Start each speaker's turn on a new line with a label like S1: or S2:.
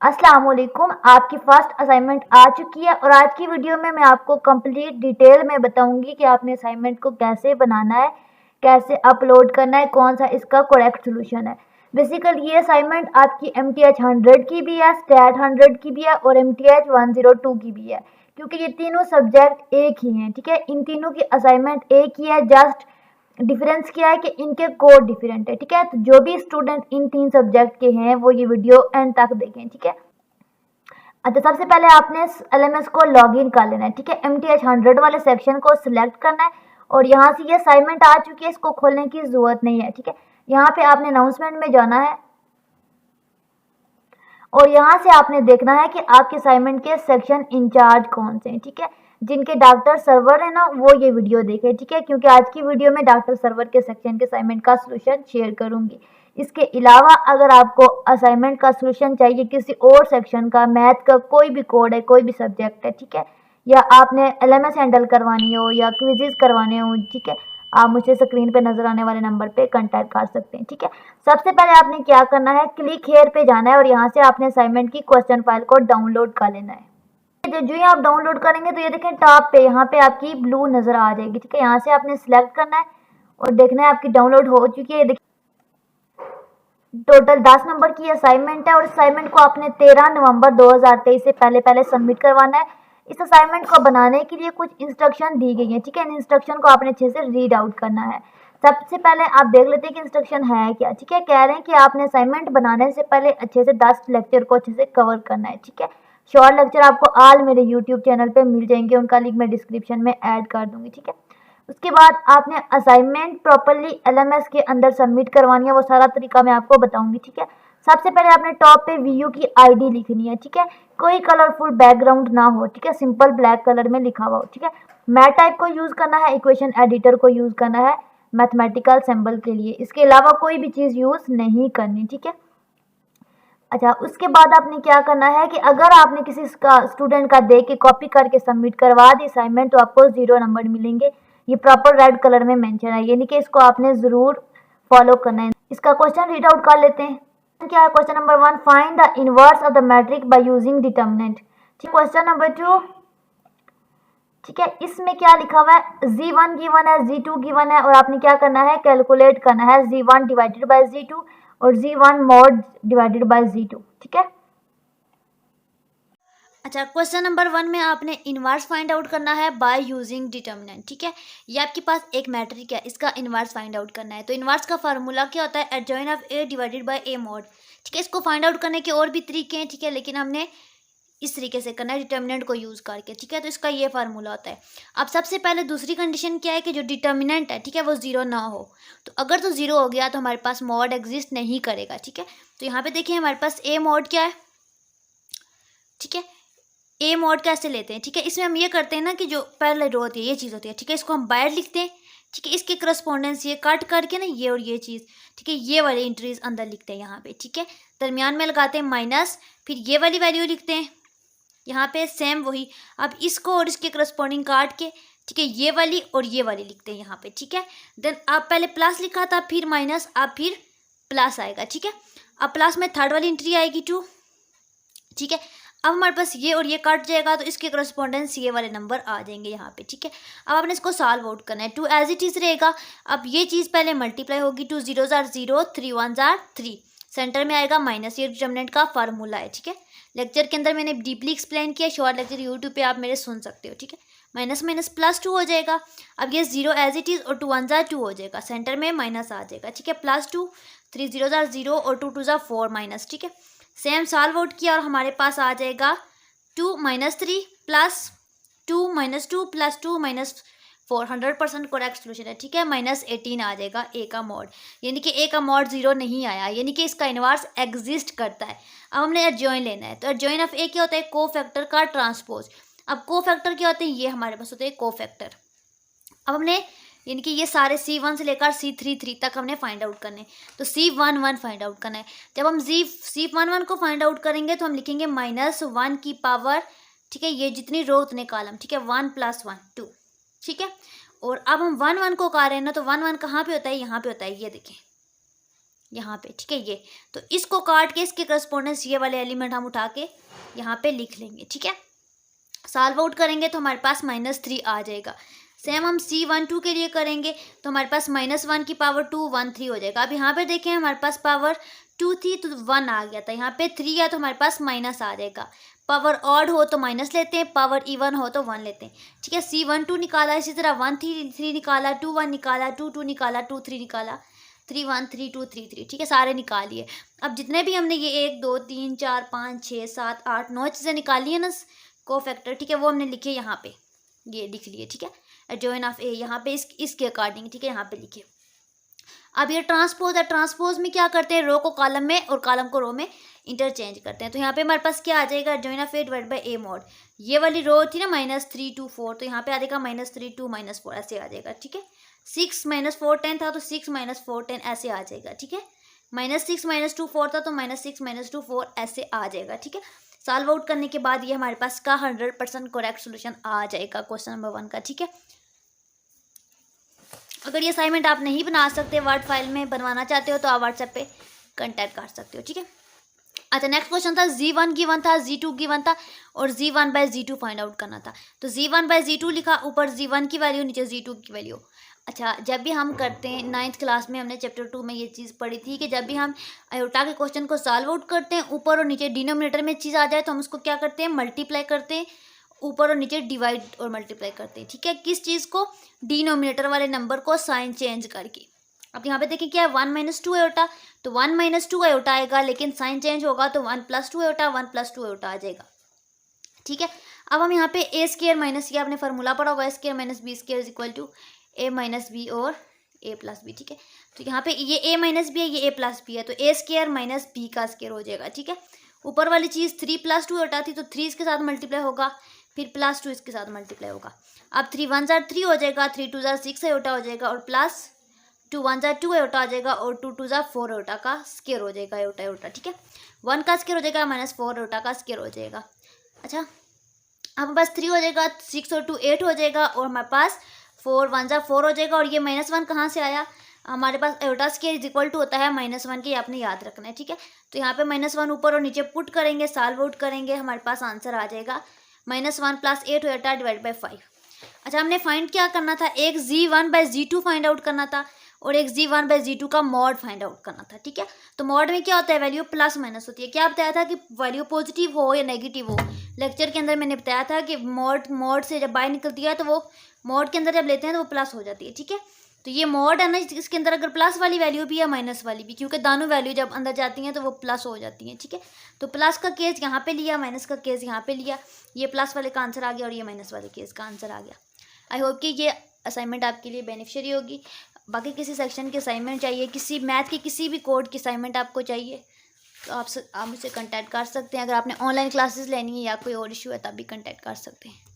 S1: अस्सलाम वालेकुम। आपकी फर्स्ट असाइनमेंट आ चुकी है और आज की वीडियो में मैं आपको कंप्लीट डिटेल में बताऊंगी कि आपने असाइनमेंट को कैसे बनाना है, कैसे अपलोड करना है, कौन सा इसका करेक्ट सोल्यूशन है। बेसिकली ये असाइनमेंट आपकी MTH 100 की भी है, स्टैट 100 की भी है और MTH 102 की भी है, क्योंकि ये तीनों सब्जेक्ट एक ही हैं। ठीक है, इन तीनों की असाइनमेंट एक ही है, जस्ट डिफरेंस क्या है कि इनके कोड डिफरेंट है। ठीक है, तो जो भी स्टूडेंट इन तीन सब्जेक्ट के हैं वो ये वीडियो एंड तक देखें। ठीक है, अच्छा, सबसे पहले आपने LMS को लॉगिन कर लेना है। ठीक है, MTH 100 वाले सेक्शन को सिलेक्ट करना है और यहाँ से ये असाइनमेंट आ चुकी है, इसको खोलने की जरूरत नहीं है। ठीक है, यहाँ पे आपने अनाउंसमेंट में जाना है और यहाँ से आपने देखना है कि आपके असाइनमेंट के सेक्शन इंचार्ज कौन से हैं। ठीक है, जिनके डॉक्टर सर्वर है ना, वो ये वीडियो देखे। ठीक है, क्योंकि आज की वीडियो में डॉक्टर सर्वर के सेक्शन के असाइनमेंट का सोल्यूशन शेयर करूंगी। इसके अलावा अगर आपको असाइनमेंट का सोल्यूशन चाहिए किसी और सेक्शन का, मैथ का कोई भी कोड है, कोई भी सब्जेक्ट है, ठीक है, या आपने LMS हैंडल करवानी हो या क्विजेज करवाने हो, ठीक है, आप मुझे स्क्रीन पे नजर आने वाले नंबर पे कांटेक्ट कर सकते हैं। ठीक है, सबसे पहले आपने क्या करना है, क्लिक हेयर पे जाना है और यहाँ से आपने असाइनमेंट की क्वेश्चन फाइल को डाउनलोड कर लेना है। जो ही आप डाउनलोड करेंगे तो ये देखें टॉप पे यहाँ पे आपकी ब्लू नजर आ जाएगी। ठीक है, यहाँ से आपने सिलेक्ट करना है और देखना है आपकी डाउनलोड हो चुकी है। टोटल 10 नंबर की असाइनमेंट है और असाइनमेंट को आपने 13 नवंबर 2023 से पहले पहले सबमिट करवाना है। इस असाइनमेंट को बनाने के लिए कुछ इंस्ट्रक्शन दी गई है। ठीक है, इन इंस्ट्रक्शन को आपने अच्छे से रीड आउट करना है। सबसे पहले आप देख लेते हैं कि इंस्ट्रक्शन है क्या। ठीक है, कह रहे हैं कि आपने असाइनमेंट बनाने से पहले अच्छे से 10 लेक्चर को अच्छे से कवर करना है। ठीक है, शॉर्ट लेक्चर आपको ऑल मेरे यूट्यूब चैनल पे मिल जाएंगे, उनका लिंक मैं डिस्क्रिप्शन में ऐड कर दूंगी। ठीक है, उसके बाद आपने असाइनमेंट प्रॉपरली LMS के अंदर सबमिट करवानी है, वो सारा तरीका मैं आपको बताऊंगी। ठीक है, सबसे पहले आपने टॉप पे VU की ID लिखनी है। ठीक है, कोई कलरफुल बैकग्राउंड ना हो। ठीक है, सिंपल ब्लैक कलर में लिखा हुआ हो। ठीक है, मैथ टाइप को यूज करना है, इक्वेशन एडिटर को यूज करना है मैथमेटिकल सिंबल के लिए, इसके अलावा कोई भी चीज यूज नहीं करनी। ठीक है, अच्छा, उसके बाद आपने क्या करना है कि अगर आपने किसी का स्टूडेंट का देख के कॉपी करके सबमिट करवा दी असाइनमेंट तो आपको 0 नंबर मिलेंगे। ये प्रॉपर रेड कलर में मेंशन है, यानी कि इसको आपने जरूर फॉलो करना है। इसका क्वेश्चन रीड आउट कर लेते हैं। क्या है question number 1, find the inverse of the matrix by using determinant. ठीक, क्वेश्चन नंबर 2, ठीक है, इसमें क्या लिखा हुआ है, Z1 गिवन है, Z2 गिवन है और आपने क्या करना है, कैलकुलेट करना है Z1 डिवाइडेड बाय Z2 और Z1 mod divided by Z2। ठीक है, अच्छा, क्वेश्चन नंबर 1 में आपने इनवर्स फाइंड आउट करना है बाय यूजिंग डिटर्मिनेंट। ठीक है, ये आपके पास एक मैट्रिक है, इसका इनवर्स फाइंड आउट करना है। तो इनवर्स का फार्मूला क्या होता है, adjoin of A divided by A mod. ठीक है, इसको फाइंड आउट करने के और भी तरीके हैं। ठीक है, लेकिन हमने इस तरीके से करना है डिटर्मिनेंट को यूज करके। ठीक है, तो इसका ये फार्मूला होता है। अब सबसे पहले दूसरी कंडीशन क्या है कि जो डिटर्मिनेंट है, ठीक है, वो 0 ना हो। तो अगर तो 0 हो गया तो हमारे पास मॉड एग्जिस्ट नहीं करेगा। ठीक है, तो यहाँ पे देखिए हमारे पास A मॉड क्या है। ठीक है, A मॉड कैसे लेते हैं, ठीक है, इसमें हम ये करते हैं ना कि जो पहले रो होती है ये चीज़ होती है। ठीक है, इसको हम बाहर लिखते हैं। ठीक है, इसके करस्पॉन्डेंस ये कट करके ना ये और ये चीज़, ठीक है, ये वाली एंट्रीज अंदर लिखते हैं यहाँ पे। ठीक है, दरमियान में लगाते हैं माइनस, फिर ये वाली वैल्यू लिखते हैं यहाँ पे सेम वही। अब इसको और इसके करस्पॉन्डिंग काट के, ठीक है, ये वाली और ये वाली लिखते हैं यहाँ पे। ठीक है, देन आप पहले प्लस लिखा था, फिर माइनस, अब फिर प्लस आएगा। ठीक है, अब प्लस में थर्ड वाली एंट्री आएगी 2। ठीक है, अब हमारे पास ये और ये कट जाएगा तो इसके करस्पॉन्डेंस ये वाले नंबर आ जाएंगे यहाँ पे। ठीक है, अब आपने इसको सॉल्व आउट करना है। 2 एज इट इज रहेगा। अब ये चीज़ पहले मल्टीप्लाई होगी, 2 0s are 0, 3 1s are 3, centre में आएगा माइनस, ये डिटर्मिनेंट का फार्मूला है। ठीक है, लेक्चर के अंदर मैंने डीपली एक्सप्लेन किया, शॉर्ट लेक्चर यूट्यूब पे आप मेरे सुन सकते हो। ठीक है, माइनस माइनस प्लस 2 हो जाएगा। अब ये 0 एज इट इज़ और 2 1s are 2 हो जाएगा, सेंटर में माइनस आ जाएगा। ठीक है, +2, 3 0s are 0 और 2 2s are 4 माइनस। ठीक है, सेम सॉल्व आउट किया और हमारे पास आ जाएगा 2 - 3 प्लस 2 - 2 प्लस 2 -4, 100% करेक्ट सोल्यूशन है। ठीक है, -18 आ जाएगा A का मॉड, यानी कि A का मॉड 0 नहीं आया, यानी कि इसका इनवर्स एग्जिस्ट करता है। अब हमने एडजॉइन लेना है, तो एडजॉइन ऑफ A क्या होता है, कोफैक्टर का ट्रांसपोज। अब कोफैक्टर क्या होते हैं, ये हमारे पास होते हैं कोफैक्टर। अब हमने यानी कि ये सारे C1 से लेकर C33 तक हमने फाइंड आउट करने, तो C11 फाइंड आउट करना है। जब हम C11 को फाइंड आउट करेंगे तो हम लिखेंगे -1 की पावर, ठीक है, ये जितनी रो उतने कॉलम। ठीक है, 1 + 1 2। ठीक है, और अब हम 1 1 को कर रहे हैं ना, तो 1 1 कहाँ पे होता है, यहाँ पे होता है, ये देखें यहाँ पे, ठीक है। ये तो इसको काट के इसके करस्पॉन्डेंस ये वाले एलिमेंट हम उठा के यहाँ पे लिख लेंगे, ठीक है। सॉल्व आउट करेंगे तो हमारे पास -3 आ जाएगा। सेम हम C12 के लिए करेंगे तो हमारे पास -1 की पावर 2 1 3 हो जाएगा। अब यहाँ पे देखें हमारे पास पावर 2 थी तो 1 आ गया था, यहाँ पे 3 है तो हमारे पास माइनस आ जाएगा। पावर ऑड हो तो माइनस लेते हैं, पावर इवन हो तो 1 लेते हैं, ठीक है। C12 निकाला, इसी तरह 1 3 निकाला, 2 1 निकाला, 2 2 निकाला, 2 3 निकाला, 3 1 3 2 3 3, ठीक है। सारे निकालिए। अब जितने भी हमने ये 1 2 3 4 5 6 7 8 9 चीज़ें निकाली है ना कोफैक्टर, ठीक है, वो हमने लिखे यहाँ पे, ये लिख लिए, ठीक है। एडजॉइन ऑफ ए यहाँ पे इसके अकॉर्डिंग, ठीक है, यहाँ पे लिखे। अब ये ट्रांसपोज है, ट्रांसपोज में क्या करते हैं, रो को कॉलम में और कॉलम को रो में इंटरचेंज करते हैं। तो यहाँ पे हमारे पास क्या आ जाएगा, adjoin of A divide by A mod. ये वाली रो थी ना -3 2 4, तो यहाँ पे आ जाएगा -3 2 -4 ऐसे आ जाएगा, ठीक है। 6 -4 10 था तो 6 -4 10 ऐसे आ जाएगा, ठीक है। -6 -2 4 था तो -6 -2 4 ऐसे आ जाएगा, ठीक है। सॉल्व आउट करने के बाद ये हमारे पास का 100% करेक्ट सोल्यूशन आ जाएगा क्वेश्चन नंबर 1 का, ठीक है। अगर ये असाइनमेंट आप नहीं बना सकते, वर्ड फाइल में बनवाना चाहते हो तो आप व्हाट्सएप पे कांटेक्ट कर सकते हो, ठीक है। अच्छा, नेक्स्ट क्वेश्चन था Z1 गिवन था, Z2 गिवन था और Z1 bye Z2 find out करना था। तो Z1 बाय Z2 लिखा, ऊपर Z1 की वैल्यू नीचे Z2 की वैल्यू। अच्छा, जब भी हम करते हैं 9th क्लास में हमने चैप्टर 2 में ये चीज़ पढ़ी थी कि जब भी हम आयोटा के क्वेश्चन को सॉल्व आउट करते हैं, ऊपर और नीचे डिनोमिनेटर में चीज़ आ जाए तो हम उसको क्या करते हैं, मल्टीप्लाई करते हैं, ऊपर और नीचे डिवाइड और मल्टीप्लाई करते हैं, ठीक है। किस चीज़ को, डिनोमिनेटर वाले नंबर को साइन चेंज करके। अब यहाँ पे देखें क्या है, 1 - 2 आयोटा, तो 1 - 2 आयोटा आएगा, लेकिन साइन चेंज होगा तो 1 + 2 आयोटा 1 + 2 आयोटा आ जाएगा, ठीक है। अब हम यहाँ पे ए स्क्वायर माइनस, ये आपने फार्मूला पढ़ा होगा, A² - B² = A - B और A + B, ठीक है। तो यहाँ पे ये A - B है, ये A + B है, तो A² - B का स्क्वायर हो जाएगा, ठीक है। ऊपर वाली चीज़ 3 + 2 आयोटा थी तो 3 इसके साथ मल्टीप्लाई होगा, फिर +2 इसके साथ मल्टीप्लाई होगा। अब 3 1 ज़ा 3 हो जाएगा, 3 2 ज़ा 6 आयोटा हो जाएगा और +2 1 ज़ा 2 आयोटा आ जाएगा और 2 2 ज़ा 4 आयोटा का स्क्वायर हो जाएगा, आयोटा आयोटा, ठीक है। 1 का स्क्वायर हो जाएगा -4 आयोटा का स्क्वायर हो जाएगा। अच्छा, अब बस 3 हो जाएगा, 6 और 2 8 हो जाएगा और हमारे पास 4 1 ज़ा 4 हो जाएगा। और ये -1 कहाँ से आया, हमारे पास आयोटा स्क्वायर = होता है -1 के, आपने याद रखना है, ठीक है। तो यहाँ पे -1 ऊपर और नीचे पुट करेंगे, सॉल्व आउट करेंगे, हमारे पास आंसर आ जाएगा -1 + 8 आयोटा डिवाइड बाई 5। अच्छा, हमने फाइंड क्या करना था, एक Z1 bye Z2 find out करना था और एक Z1 बाय Z2 का मॉड फाइंड आउट करना था, ठीक है। तो मॉड में क्या होता है, वैल्यू प्लस माइनस होती है। क्या बताया था कि वैल्यू पॉजिटिव हो या नेगेटिव हो, लेक्चर के अंदर मैंने बताया था कि मॉड से जब बाहर निकलती है तो वो मॉड के अंदर जब लेते हैं तो वो प्लस हो जाती है, ठीक है। तो ये मॉड है ना, इसके अंदर अगर प्लस वाली वैल्यू भी है माइनस वाली भी, क्योंकि दोनों वैल्यू जब अंदर जाती हैं तो वो प्लस हो जाती हैं, ठीक है। तो प्लस का केस यहाँ पे लिया, माइनस का केस यहाँ पे लिया, ये प्लस वाले का आंसर आ गया और ये माइनस वाले केस का आंसर आ गया। आई होप कि ये असाइनमेंट आपके लिए बेनिफिशियरी होगी। बाकी किसी सेक्शन की असाइनमेंट चाहिए, किसी मैथ की किसी भी कोड की असाइनमेंट आपको चाहिए तो आप मुझसे कांटेक्ट कर सकते हैं। अगर आपने ऑनलाइन क्लासेस लेनी है या कोई और इशू है तब भी कांटेक्ट कर सकते हैं।